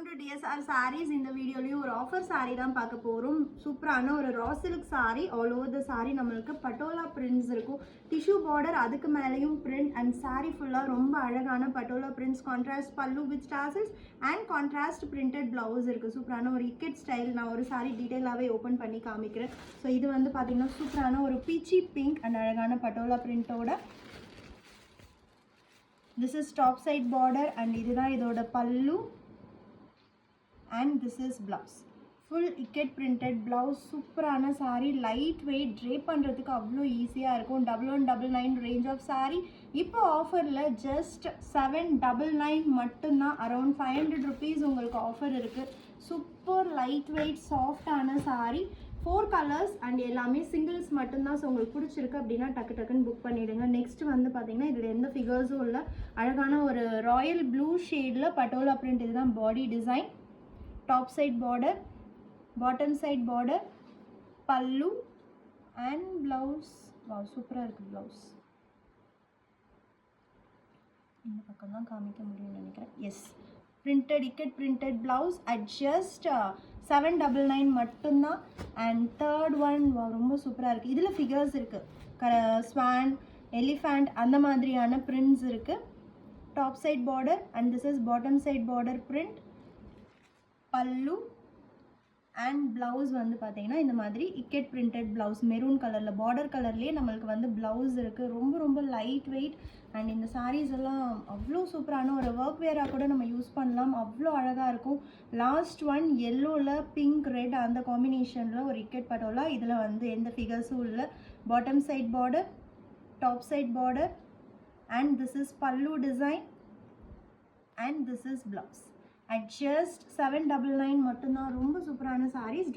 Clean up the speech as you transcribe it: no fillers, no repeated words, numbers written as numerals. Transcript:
to DSR sarees. இந்த வீடியோலயும் ஒரு offer saree தான் பார்க்க போறோம். சூப்பரான ஒரு raw silk saree. All over the saree நமக்கு பட்டோலா prints இருக்கும். Tissue border அதுக்கு மேலயும் print and saree full-ஆ ரொம்ப அழகான patola prints, contrast pallu with tassels and contrast printed blouse இருக்கு. சூப்பரான ஒரு ikat style. நான் ஒரு saree டீடைலாவே ஓபன் பண்ணி காமிக்கிறேன். சோ இது வந்து பாத்தீங்கன்னா சூப்பரான ஒரு peachy pink and அழகான patola print-ஓட. This is top side border and இதுதான் இதோட pallu. And this is blouse. Full ikat printed blouse. சூப்பரான saree. Light weight. drape பண்றதுக்கு அவ்வளோ ஈஸியா இருக்கும். 1199 range of saree. இப்போ ஆஃபர்ல just 799 மட்டும்தான். Around 500 rupees உங்களுக்கு ஆஃபர் இருக்கு. சூப்பர் லைட் வெயிட் சாஃப்டான saree. 4 colors and எல்லாமே singles மட்டும்தான். ஸோ உங்களுக்கு பிடிச்சிருக்கு அப்படின்னா டக்கு டக்குன்னு புக் பண்ணிடுங்க. நெக்ஸ்ட் வந்து பார்த்தீங்கன்னா இதில் எந்த ஃபிகர்ஸும் இல்லை. அழகான ஒரு ராயல் ப்ளூ ஷேடில் பட்டோலா பிரிண்ட். இதுதான் பாடி design. Top side border, bottom side border, pallu and blouse. Wow, super இருக்கு blouse. இந்த பக்கம் தான் காமிக்க முடியும்னு நினைக்கிறேன். Yes, printed ikat printed blouse at just 799 மட்டும்தான். And third one wow, ரொம்ப சூப்பரா இருக்கு. இதுல figures இருக்கு. Swan, elephant அந்த மாதிரியான prints இருக்கு. Top side border and this is bottom side border print. பல்லு அண்ட் ப்ளவுஸ் வந்து பார்த்தீங்கன்னா இந்த மாதிரி இக்கெட் பிரிண்டட் ப்ளவுஸ் மெரூன் கலரில் பார்டர் கலர்லேயே நம்மளுக்கு வந்து ப்ளவுஸ் இருக்குது. ரொம்ப ரொம்ப லைட் வெயிட் அண்ட் இந்த சாரீஸ் எல்லாம் அவ்வளோ சூப்பரான ஒரு ஒர்க் வேராக கூட நம்ம யூஸ் பண்ணலாம். அவ்வளோ அழகாக இருக்கும். லாஸ்ட் ஒன் எல்லோவில் பிங்க் ரெட் அந்த காம்பினேஷனில் ஒரு இக்கெட் பட்டோலா. இதில் வந்து எந்த ஃபிகர்ஸும் இல்லை. Bottom side border, top side border and this is pallu design and this is blouse. At just 799 மட்டும்தான். ரொம்ப சூப்பரான sarees.